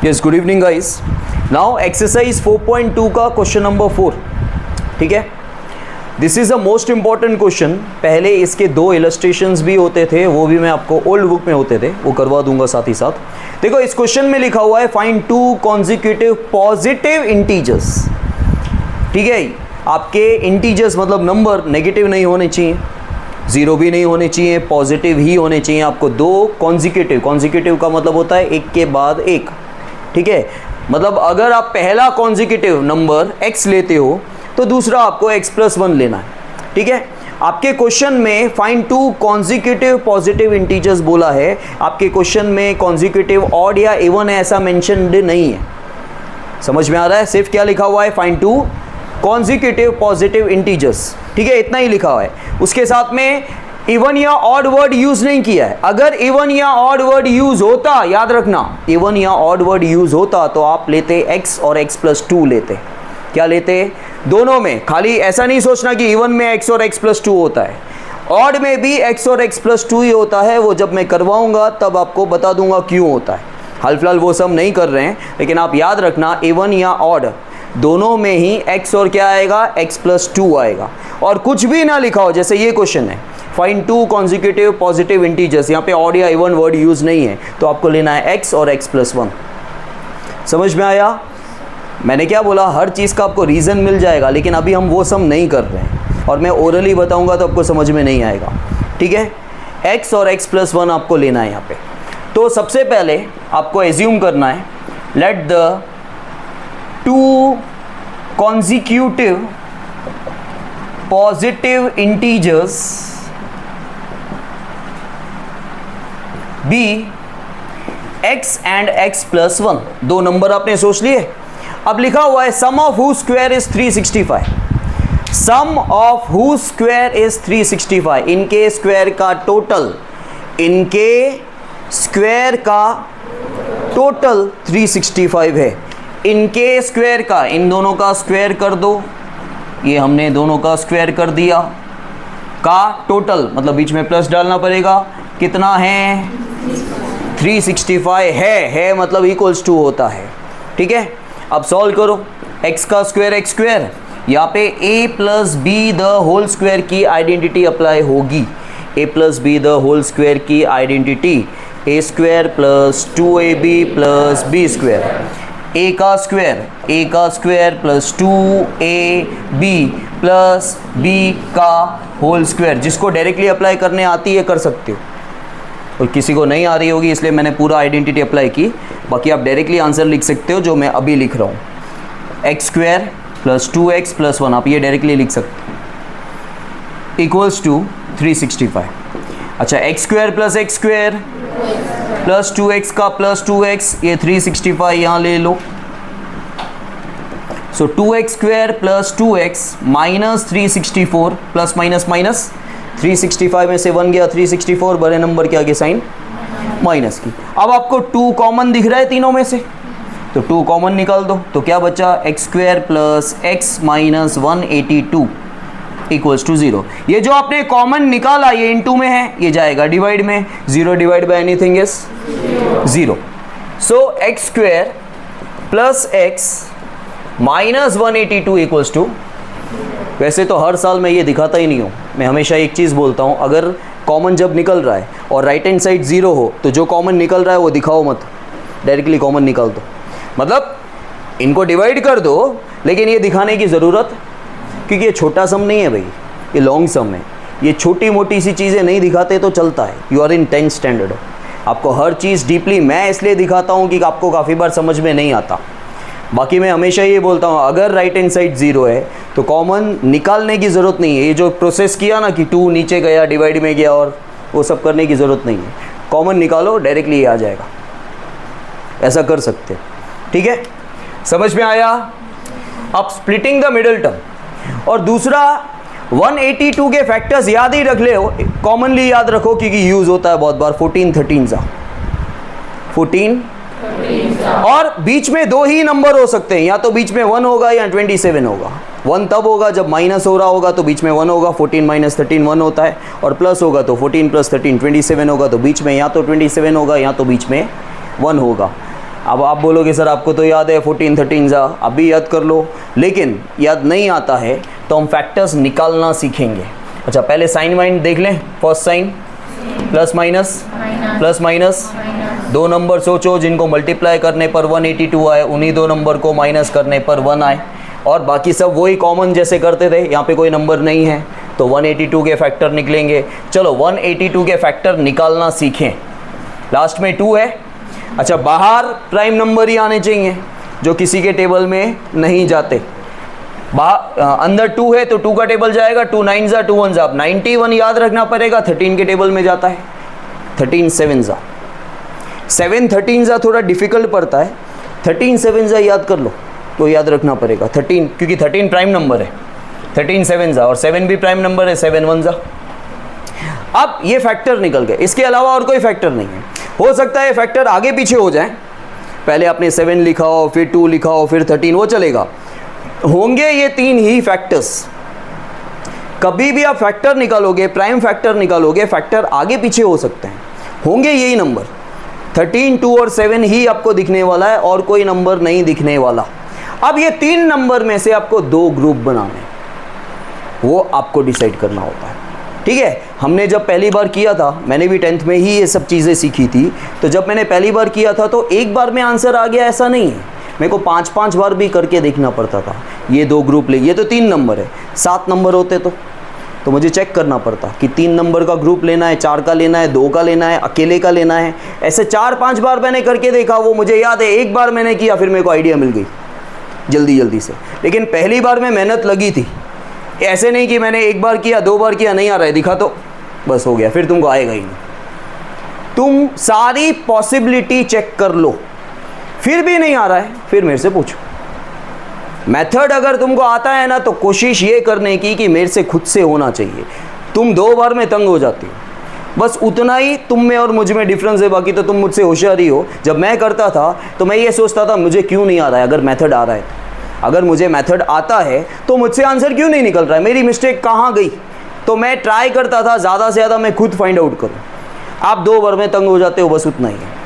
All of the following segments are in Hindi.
Yes, good evening guys. Now exercise 4.2 का क्वेश्चन नंबर 4, ठीक है। This is a most important question. पहले इसके 2 इलस्ट्रेशंस भी होते थे, वो भी मैं आपको ओल्ड बुक में होते थे, वो करवा दूंगा साथ ही साथ। देखो इस क्वेश्चन में लिखा हुआ है फाइंड 2 कॉन्जिक्यूटिव पॉजिटिव इंटीजर्स, ठीक है। आपके इंटीजर्स मतलब नंबर नेगेटिव नहीं होने चाहिए, 0 भी नहीं होने चाहिए, पॉजिटिव ही होने चाहिए। आपको 2 कॉन्जिक्यूटिव का मतलब होता है एक के बाद एक, ठीक है। मतलब अगर आप पहला कॉन्जिक्यूटिव नंबर x लेते हो तो दूसरा आपको x+1 लेना है, ठीक है। आपके क्वेश्चन में फाइंड 2 कॉन्जिक्यूटिव पॉजिटिव इंटीजर्स बोला है। आपके क्वेश्चन में कॉन्जिक्यूटिव ऑड या इवन है ऐसा मेंशन्ड नहीं है। समझ में आ रहा है? सिर्फ क्या लिखा हुआ है, फाइंड 2 कॉन्जिक्यूटिव पॉजिटिव इंटीजर्स, ठीक है, इतना ही लिखा हुआ है। उसके साथ में इवन या ऑड वर्ड यूज नहीं किया है। अगर इवन या ऑड वर्ड यूज होता, याद रखना, इवन या ऑड वर्ड यूज होता तो आप लेते x और x+2 लेते। क्या लेते? दोनों में। खाली ऐसा नहीं सोचना कि इवन में x और x+2 होता है, ऑड में भी x और x+2 ही होता है। वो जब मैं करवाऊंगा तब आपको बता दूंगा क्यों होता है। हाल फिलहाल वो सब नहीं कर रहे हैं, लेकिन आप याद रखना इवन या ऑड दोनों में ही x और क्या आएगा, x+2 आएगा। और कुछ भी ना लिखा हो, जैसे ये क्वेश्चन है फाइंड 2 कॉन्जिक्यूटिव पॉजिटिव इंटीजर्स, यहाँ पे ऑड या इवन वर्ड यूज नहीं है, तो आपको लेना है x और x+1। समझ में आया? मैंने क्या बोला, हर चीज़ का आपको रीज़न मिल जाएगा, लेकिन अभी हम वो सब नहीं कर रहे हैं और मैं ओरली बताऊंगा तो आपको समझ में नहीं आएगा, ठीक है। x और x+1 आपको लेना है यहाँ पे। तो सबसे पहले आपको एज्यूम करना है, let the 2 consecutive positive integers be x and x+1। 2 number आपने सोच लिए। अब लिखा हुआ है sum of whose square is 365। Sum of whose square is 365। इनके स्क्वायर का टोटल, इनके स्क्वायर का टोटल 365 है। इनके स्क्वायर का, इन दोनों का स्क्वायर कर दो, ये हमने दोनों का स्क्वायर कर दिया, का टोटल मतलब बीच में प्लस डालना पड़ेगा। कितना है? 365 है मतलब इक्वल्स टू होता है, ठीक है। अब सॉल्व करो, x का स्क्वायर x स्क्वायर, यहाँ पे a+b द होल स्क्वायर की आइडेंटिटी अप्लाई होगी। a+b द होल स्क्वायर की identity a square plus 2ab plus b square, a का square plus 2ab plus b का होल स्क्वायर। जिसको डायरेक्टली अप्लाई करने आती है कर सकते हो, और किसी को नहीं आ रही होगी इसलिए मैंने पूरा आइडेंटिटी अप्लाई की। बाकी आप डायरेक्टली आंसर लिख सकते हो जो मैं अभी लिख रहा हूँ, x स्क्वायर प्लस 2x+1, आप ये डायरेक्टली लिख सकते हो, इक्वल्स टू 365। अच्छा, x square plus x square plus 2x का प्लस 2x, ये 365 यहाँ ले लो। सो 2x square plus 2x minus 364, plus minus minus 365 में से 1 गया 364, बड़े नंबर के आगे साइन माइनस की। अब आपको 2 कॉमन दिख रहा है तीनों में से, तो 2 कॉमन निकाल दो, तो क्या बचा, x square plus x minus 182 equals to 0। ये जो आपने कॉमन निकाला ये इनटू में है, ये जाएगा डिवाइड में, 0 divide by anything is 0। So x square plus x minus 182 equals to, वैसे तो हर साल मैं ये दिखाता ही नहीं हूँ, मैं हमेशा एक चीज़ बोलता हूँ, अगर कॉमन जब निकल रहा है और राइट हैंड साइड 0 हो तो जो कॉमन निकल रहा है वो दिखाओ मत, डायरेक्टली कॉमन निकाल दो। मतलब इनको डिवाइड कर दो, लेकिन ये दिखाने की ज़रूरत, क्योंकि ये छोटा सम नहीं है भाई, ये लॉन्ग सम है। ये छोटी मोटी सी चीज़ें नहीं दिखाते तो चलता है। You are in 10th standard, आपको हर चीज़ डीपली मैं इसलिए दिखाता हूँ कि आपको काफ़ी बार समझ में नहीं आता। बाकी मैं हमेशा ये बोलता हूँ, अगर राइट हैंड साइड 0 है तो कॉमन निकालने की ज़रूरत नहीं है। ये जो प्रोसेस किया ना कि 2 नीचे गया डिवाइड में गया और वो सब करने की ज़रूरत नहीं है, कॉमन निकालो डायरेक्टली ये आ जाएगा, ऐसा कर सकते हैं, ठीक है। समझ में आया? अब स्प्लिटिंग द मिडल टर्म, और दूसरा 182 के फैक्टर्स याद ही रख ले, कॉमनली याद रखो क्योंकि यूज़ होता है बहुत बार। 14 13 सा 14, और बीच में 2 ही नंबर हो सकते हैं, या तो बीच में 1 होगा या 27 होगा। 1 तब होगा जब माइनस हो रहा होगा तो बीच में 1 होगा, 14 माइनस 13 1 होता है, और प्लस होगा तो 14 प्लस 13 27 होगा, तो बीच में या तो 27 होगा या तो बीच में 1 होगा। अब आप बोलोगे सर आपको तो याद है 14 13 जा, अब भी याद कर लो, लेकिन याद नहीं आता है तो हम फैक्टर्स निकालना सीखेंगे। अच्छा पहले साइन वाइन देख लें। फर्स्ट साइन प्लस माइनस, दो नंबर सोचो जिनको मल्टीप्लाई करने पर 182 आए, उन्हीं दो नंबर को माइनस करने पर 1 आए, और बाकी सब वही कॉमन जैसे करते थे। यहाँ पे कोई नंबर नहीं है तो 182 के फैक्टर निकलेंगे। चलो 182 के फैक्टर निकालना सीखें। लास्ट में 2 है। अच्छा बाहर प्राइम नंबर ही आने चाहिए जो किसी के टेबल में नहीं जाते। अंदर 2 है तो 2 का टेबल जाएगा, 2 9 जा 2 1 जा। 91 याद रखना पड़ेगा, 13 के टेबल में जाता है। 13 7 जा, 7 13 जा थोड़ा डिफिकल्ट पड़ता है, 13 7 जा याद कर लो, तो याद रखना पड़ेगा 13, क्योंकि 13 प्राइम नंबर है। 13 7 जा और 7 भी प्राइम नंबर है, 7 1 जा। अब ये फैक्टर निकल गए, इसके अलावा और कोई फैक्टर नहीं है। हो सकता है फैक्टर आगे पीछे हो जाए, पहले आपने 7 लिखा हो, फिर 2 लिखा हो, फिर 13, वो चलेगा। होंगे ये 3 ही फैक्टर्स। कभी भी आप फैक्टर निकालोगे, प्राइम फैक्टर निकालोगे, फैक्टर आगे पीछे हो सकते हैं, होंगे यही नंबर। 13 2 और 7 ही आपको दिखने वाला है और कोई नंबर नहीं दिखने वाला। अब ये 3 नंबर में से आपको 2 ग्रुप बनाने, वो आपको डिसाइड करना होता है। ठीक है, हमने जब पहली बार किया था, मैंने भी 10th में ही ये सब चीज़ें सीखी थी, तो जब मैंने पहली बार किया था तो एक बार में आंसर आ गया ऐसा नहीं है, मेरे को 5-5 बार भी करके देखना पड़ता था। ये 2 ग्रुप ले, ये तो 3 नंबर है, 7 नंबर होते तो मुझे चेक करना पड़ता कि 3 नंबर का ग्रुप लेना है, 4 का लेना है, 2 का लेना है, अकेले का लेना है। ऐसे 4-5 बार मैंने करके देखा, वो मुझे याद है। एक बार मैंने किया, फिर मेरे को आइडिया मिल गई जल्दी से, लेकिन पहली बार में मेहनत लगी थी। ऐसे नहीं कि मैंने एक बार किया, 2 बार किया, नहीं आ रहा है, दिखा तो बस हो गया, फिर तुमको आएगा ही नहीं। तुम सारी पॉसिबिलिटी चेक कर लो, फिर भी नहीं आ रहा है, फिर मेरे से पूछो। मेथड अगर तुमको आता है ना, तो कोशिश ये करने की कि मेरे से खुद से होना चाहिए। तुम 2 बार में तंग हो जाती हो, बस उतना ही तुम में और मुझ में डिफरेंस है, बाकी तो तुम मुझसे होशियार ही हो। जब मैं करता था तो मैं ये सोचता था मुझे क्यों नहीं आ रहा है, अगर मेथड आ रहा है, अगर मुझे मेथड आता है तो मुझसे आंसर क्यों नहीं निकल रहा है, मेरी मिस्टेक कहाँ गई। तो मैं ट्राई करता था ज़्यादा से ज़्यादा मैं खुद फाइंड आउट करूँ। आप 2 बार में तंग हो जाते हो, बस उतना ही है।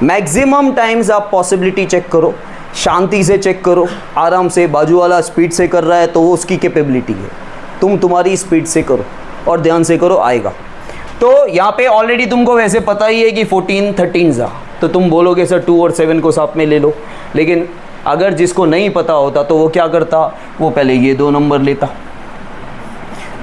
मैक्सिमम टाइम्स आप पॉसिबिलिटी चेक करो, शांति से चेक करो, आराम से। बाजू वाला स्पीड से कर रहा है तो वो उसकी कैपेबिलिटी है, तुम तुम्हारी स्पीड से करो और ध्यान से करो, आएगा। तो यहाँ पे ऑलरेडी तुमको वैसे पता ही है कि 14 13 जा, तो तुम बोलोगे सर 2 और 7 को साथ में ले लो। लेकिन अगर जिसको नहीं पता होता तो वो क्या करता, वो पहले ये 2 नंबर लेता।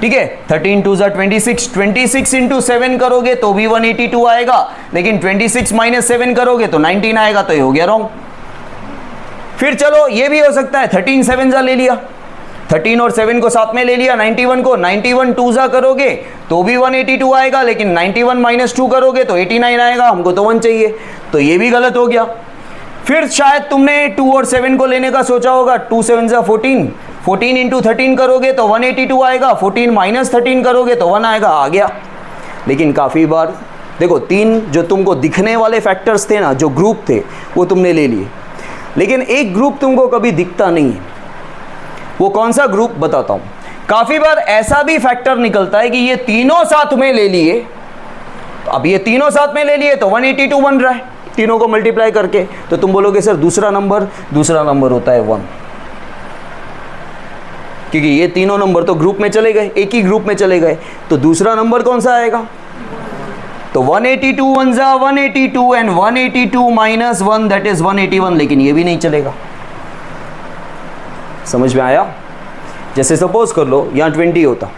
ठीक है, 13 2 जा 26, 26 इंटू 7 करोगे तो भी 182 आएगा, लेकिन 26 माइनस 7 करोगे तो 19 आएगा, तो ये हो गया रॉन्ग। फिर चलो ये भी हो सकता है, 13 7 जा ले लिया, 13 और 7 को साथ में ले लिया, 91 को, 91 2 जा करोगे तो भी 182 आएगा, लेकिन 91 माइनस 2 करोगे तो 89 आएगा, हमको तो 1 चाहिए, तो ये भी गलत हो गया। फिर शायद तुमने 2 और 7 को लेने का सोचा होगा, 2 7 जा 14, 14 इंटू 13 करोगे तो 182 आएगा, 14 माइनस 13 करोगे तो 1 आएगा, आ गया। लेकिन काफ़ी बार देखो 3 जो तुमको दिखने वाले फैक्टर्स थे ना, जो ग्रुप थे, वो तुमने ले लिए, लेकिन एक ग्रुप तुमको कभी दिखता नहीं है। वो कौन सा ग्रुप, बताता हूँ। काफ़ी बार ऐसा भी फैक्टर निकलता है कि ये तीनों साथ में ले लिए, तो अब ये तीनों साथ में ले लिए तो 182 बन रहा है, तीनों को मल्टीप्लाई करके। तो तुम बोलोगे सर दूसरा नंबर होता है 1, क्योंकि ये तीनों नंबर तो ग्रुप में चले गए, एक ही ग्रुप में चले गए, तो दूसरा नंबर कौन सा आएगा। तो 182 1 जा 182 एंड 182 माइनस 1 दैट इज 181, लेकिन ये भी नहीं चलेगा। समझ में आया। जैसे सपोज कर लो यहाँ 20 होता,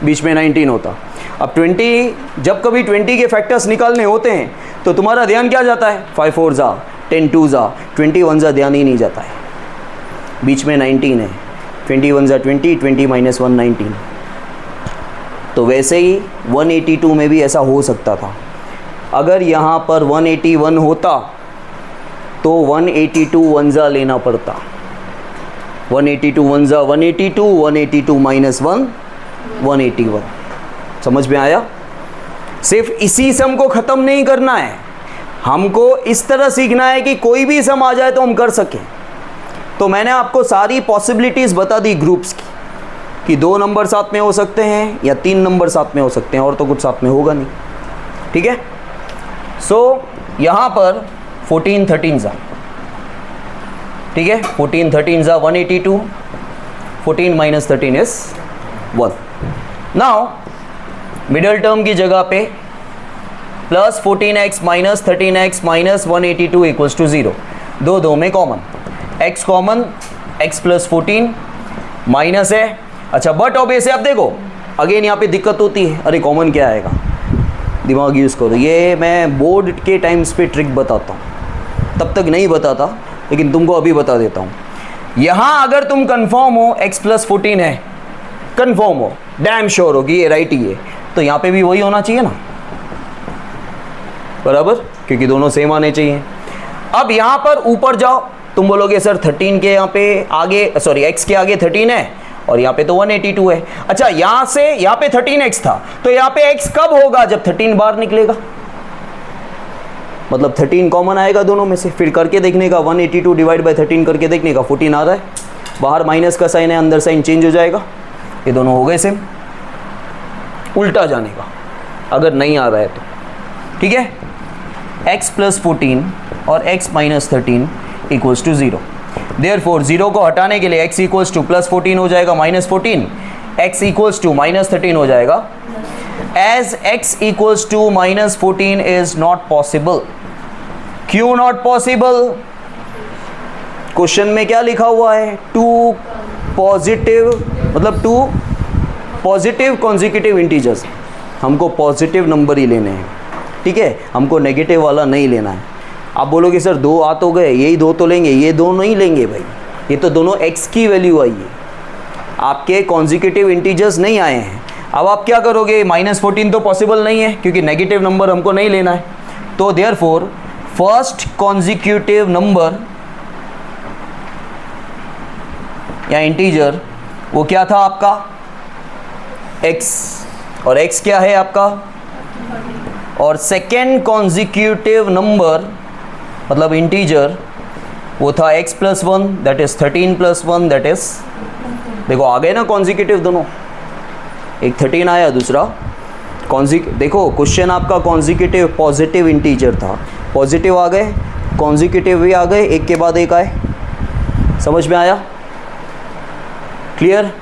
बीच में 19 होता। अब 20, जब कभी 20 के फैक्टर्स निकालने होते हैं तो तुम्हारा ध्यान क्या जाता है, 5 4 जा 10 2 जा 21 जा, ध्यान ही नहीं जाता है। बीच में 19 है, 21 जा 20, 20 माइनस 1 19। तो वैसे ही 182 में भी ऐसा हो सकता था। अगर यहाँ पर 181 होता तो 182 1 जा लेना पड़ता, 182 1 जा 182, 182 माइनस 1 181। समझ में आया। सिर्फ इसी सम को ख़त्म नहीं करना है, हमको इस तरह सीखना है कि कोई भी सम आ जाए तो हम कर सकें। तो मैंने आपको सारी पॉसिबिलिटीज़ बता दी ग्रुप्स की, कि 2 नंबर साथ में हो सकते हैं या 3 नंबर साथ में हो सकते हैं, और तो कुछ साथ में होगा नहीं। ठीक है। सो यहाँ पर 14 13 जा, ठीक है, 14 13 जा 182, 14 minus 13 is 1. Now middle term की जगह पे plus 14x minus 13x minus 182 equals to 0. दो में common, x common, x plus 14 minus है. अच्छा बट ऑब्वियसली आप देखो अगेन यहाँ पे दिक्कत होती है, अरे कॉमन क्या आएगा, दिमाग यूज़ करो. ये मैं बोर्ड के टाइम्स पे ट्रिक बताता हूँ, तब तक नहीं बताता लेकिन तुमको अभी बता देता हूँ. यहाँ अगर तुम कंफर्म हो x प्लस 14 है, कंफर्म हो, डैम श्योर हो कि ये राइट ही है, तो यहाँ पे भी वही होना चाहिए ना, बराबर, क्योंकि दोनों सेम आने चाहिए. अब यहाँ पर ऊपर जाओ, तुम बोलोगे सर 13 के यहाँ पे आगे, सॉरी x के आगे 13 है और यहाँ पे तो 182 है. अच्छा यहाँ से यहाँ पे 13x था, तो यहाँ पे x कब होगा, जब 13 बाहर निकलेगा, मतलब 13 कॉमन आएगा दोनों में से. फिर करके देखने का, 182 डिवाइड बाय 13 करके देखने का, 14 आ रहा है, बाहर माइनस का साइन है, अंदर साइन चेंज हो जाएगा, ये दोनों हो गए सेम. उल्टा जाने का अगर नहीं आ रहा है तो, ठीक है. x प्लस 14 और x minus 13 equals to 0. Therefore 0 को हटाने के लिए x इक्वल्स टू प्लस 14 हो जाएगा minus 14, x equals to minus 13 हो जाएगा. As x equals to minus 14 is not possible. क्यों नॉट पॉसिबल? क्वेश्चन में क्या लिखा हुआ है, टू पॉजिटिव, मतलब टू पॉजिटिव कॉन्जिक्यूटिव इंटीजर्स. हमको पॉजिटिव नंबर ही लेने हैं, ठीक है, हमको नेगेटिव वाला नहीं लेना है. आप बोलोगे सर दो आ तो गए, यही दो तो लेंगे, ये दो नहीं लेंगे भाई, ये तो दोनों x की वैल्यू आई है, आपके कॉन्जिक्यूटिव इंटीजर्स नहीं आए हैं. अब आप क्या करोगे, माइनस 14 तो पॉसिबल नहीं है क्योंकि नेगेटिव नंबर हमको नहीं लेना है. तो देयरफॉर फर्स्ट कॉन्जिक्यूटिव नंबर या इंटीजर वो क्या था आपका, x, और x क्या है आपका, और सेकेंड कॉन्जिक्यूटिव नंबर मतलब इंटीजर वो था x plus 1 that is 13 plus 1 that is, देखो आ गए ना कॉन्जिक्यूटिव दोनों, एक 13 आया, दूसरा देखो क्वेश्चन आपका कॉन्जिक्यूटिव पॉजिटिव इंटीजर था, पॉजिटिव आ गए, कॉन्जिक्यूटिव भी आ गए, एक के बाद एक आए. समझ में आया, क्लियर?